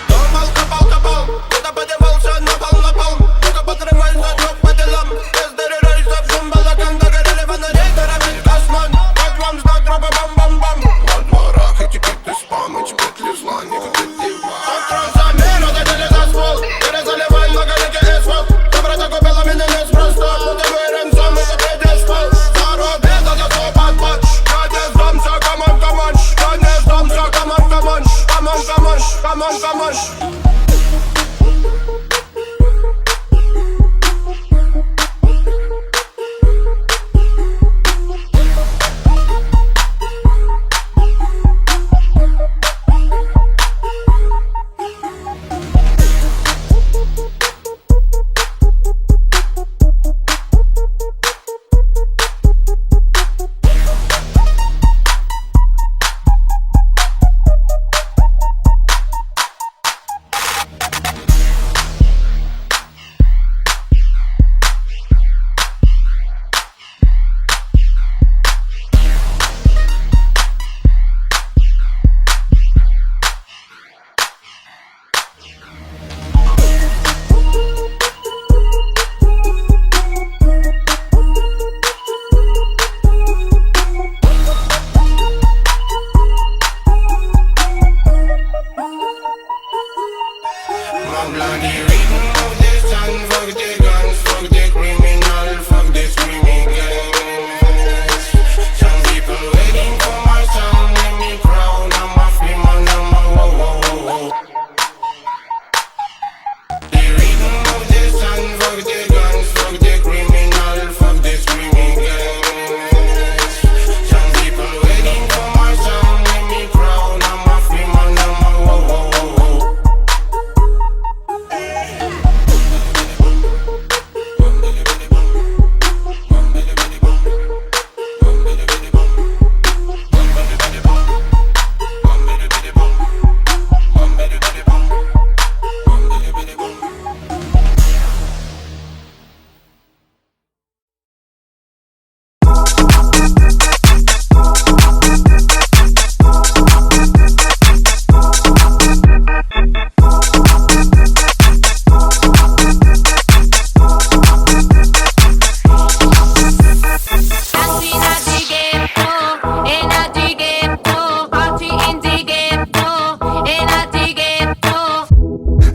Normal kapal kapal, kota поднимался на пол. Ну-ка подрывайся, чё по делам? Бездари рейсов, шум балаган, догорели фонари, торопит космон. Как вам знать, тропа бам-бам-бам? На дворах этикеты спам, эти петли зла, никаких дива. От трансамера додели за ствол, перезаливай многоликий асфальт. Доброта купила меня неспроста, будем выренцом, это придешь в пол. Заробила за то под-под, я не сдамся, камон, камон. Я не сдамся, камон, камон. Камон, камон, камон, камон. My bloody rhythm of the sun. Fuck the guns, fuck the criminal, fuck the screaming gangs. Some people waiting for my sound. Let me crown, I'm a free man, I'm a whoa. The rhythm of the sun. Fuck the guns, fuck the criminal, fuck the screaming gangs. Some people waiting for my sound. Let me crown, I'm a free man, I'm a whoa.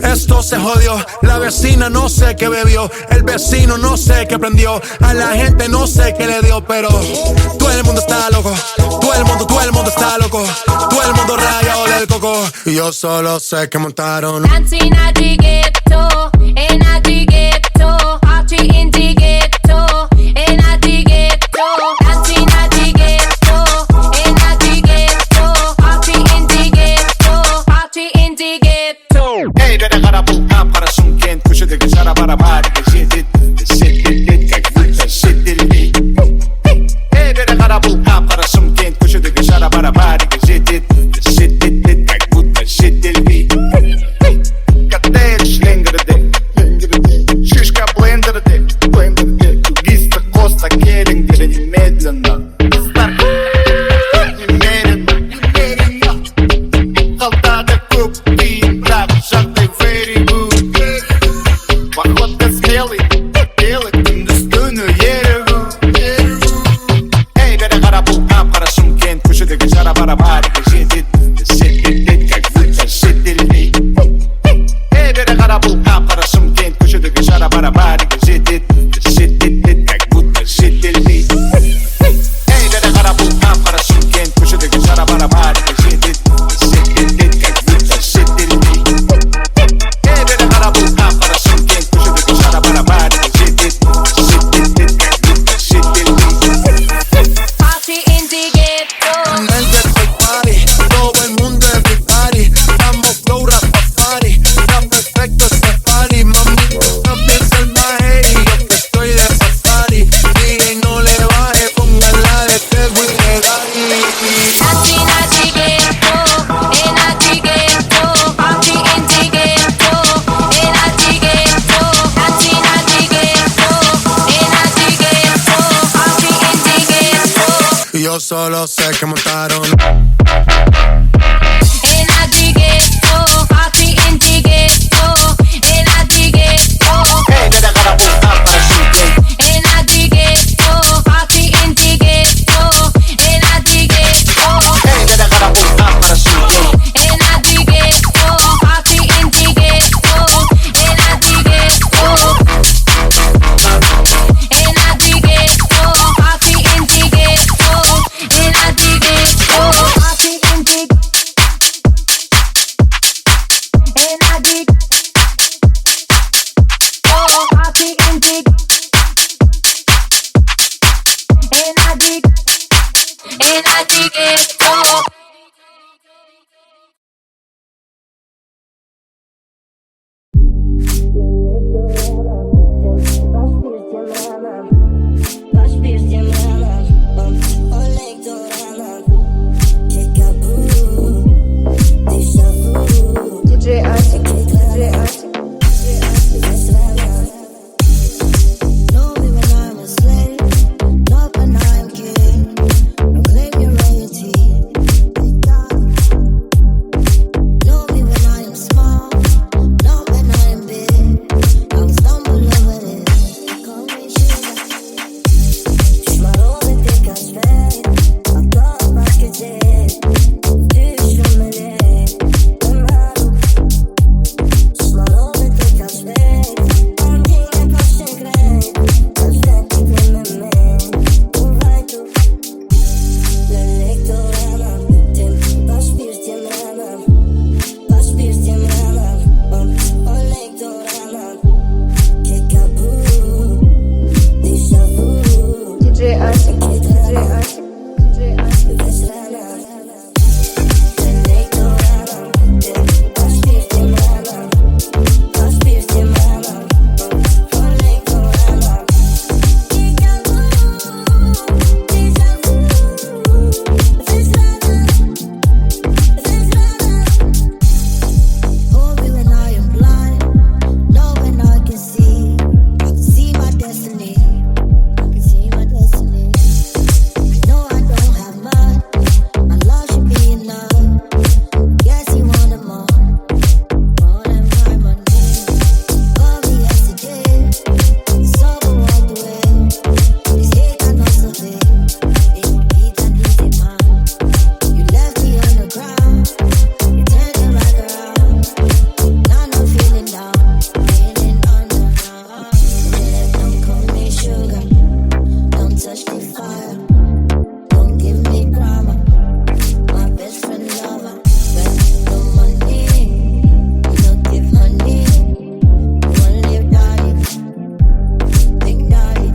Esto se jodió, la vecina no sé qué bebió, el vecino no sé qué prendió, a la gente no sé qué le dio, pero todo el mundo está loco, todo el mundo está loco, todo el mundo rayado del coco, y yo solo sé que montaron. Dancing at the ghetto, in at the ghetto, party in the ghetto, in at the ghetto, dancing at the ghetto, in at the ghetto, party in the ghetto, party in the ghetto. Hey, dere kara bulkan parasın kent köşedeki şarabara marika şiddet как будто şiddet. Hey, dere kara bulkan parasın kent köşedeki şarabara marika şiddet как будто şiddet. Коктейль, шлем solo sé que montaron. And I dig it, oh, party in the ghetto. And I dig it, oh. Hey, 내려가라 볼까 숨긴 And I dig it, oh, party in the ghetto. And I dig it, oh. Hey, 내려가라 볼까 숨긴 And I dig it, oh, party in the ghetto. And I dig it, oh. And I dig it, oh, party in the ghetto. And I dig it, oh, party in the. And I dig, oh, party in the. And I dig, and I dig it, oh. DJ Arctic, DJ Arctic. Know me when I'm a slave, not when I'm king. Don't claim your royalty. Know me when I am small, not when I am big. I will stumble over this. Call me sugar. Шмаровый ты кашвей, а то пакете. Ты шумелей, Шмаровый ты кашвей, он меня пошегрей. Кашвей ты премемей, увай tu. L'electorama, tim, paspir tiem ramam. Paspir tiem ramam, electorama. Kickaboo, déjà vu. DJ Arctic, DJ Arctic, DJ Arctic. Hold me when I am blind, know when I can see. I can see my destiny. I can see my destiny. I know I don't have much. My love should be enough. Guess you wanted more than my money. Call me yesterday, it's over all the way. This hate I know so big, it beat and beat it, man. You left me on the ground, you turned it back around. Now I'm feeling down, feeling underground. Don't call me sugar, don't touch the fire, don't give me drama. My best friend lover, spend no money, no give honey. One live daddy, big daddy.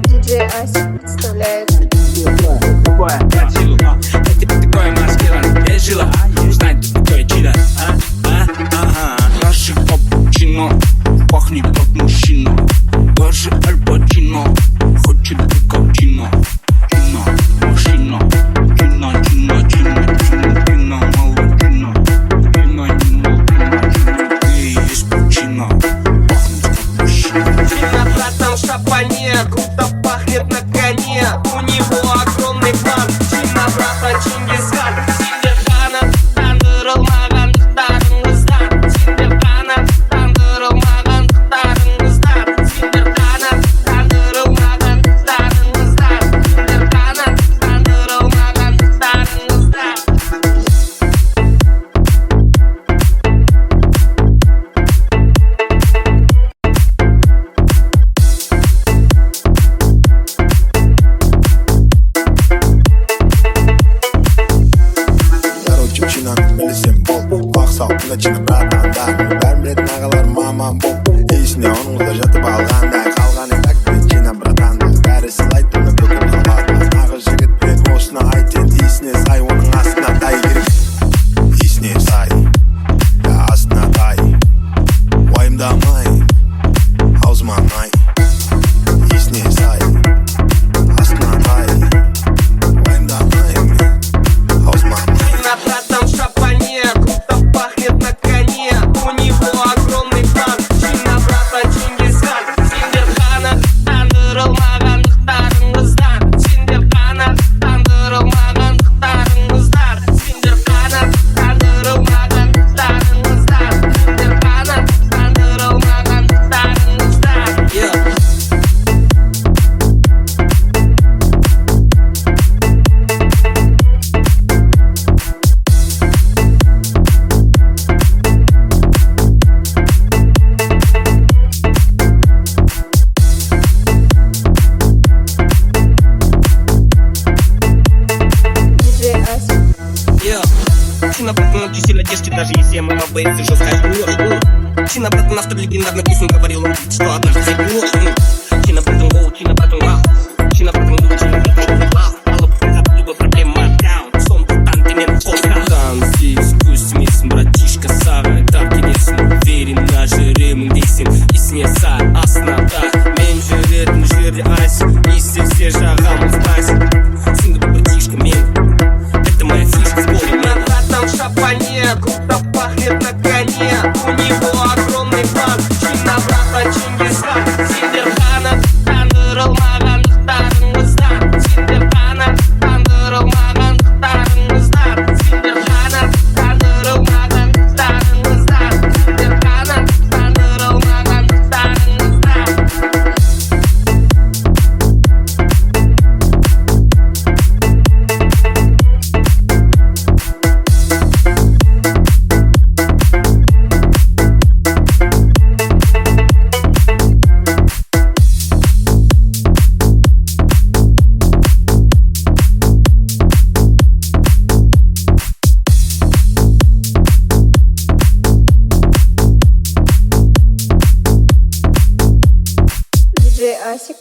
DJ Arctic представляет. Такой маскира пережила. Узнать, ты такой чида. Наши капучино пахнет как мужчина. Даже альпачино хочет как чино. Чино, машина. Чино, чино, чино, чино, чино, мало чино. Чино, чино, чино. Ты есть пучино. Пахнет как мужчина. Сильно братан в шапане, круто пахнет на коне. У него огромный план. чыны братандар бәрін ағалар мамам боп есіне оның да жатып алғандай қалғаны такпен жинап братанды бәрі сыйлайды оны бүкіл қалады нағыз жігітпен осыны айт енді есіне сай оның астына тай керек есіне сай астына тай уайымдамай аузыма май есіне сай астына тай уайымдамай аузыма май на братом шапане круто пахнет на коне у него огромный план Чина брата Чингисхан сендер ғана тандырылмағандықтарыңыздан сендер ғана тандырылмағандықтарыңыздан сендер ғана тандырылмағандықтарыңыздан сендер ғана тандырылмағандықтарыңыздан диджей Асик. Чина брата на тюсель одежки, даже если ММА боится жестко жмёт. Чина брата на автор легендарной песни говорил он, что однажды зайдёт. Чина братан гоу, чина братан вау. Чина братан гоу, чина братан вау. Алло, любая проблема даун. Сон братан, ты меня фокал. Танцы, спустимись, братишка, самый таркинес. Уверен, нажирым дейсің, есіне сай, астында. Мен жүретін жерде айсың, естесе жағамыздайсың. Сынды бұл братишка, мен. Это моя фишка с голым. На братом шапане, круто пахнет на коне. У него огромный план. Чина брата Чингисхан. Сендер ғана тандырылмағандықтарыңыздан. Сендер ғана тандырылмағандықтарыңыздан. Сендер ғана тандырылмағандықтарыңыздан. Сендер ғана тандырылмағандықтарыңыздан. Диджей Асик.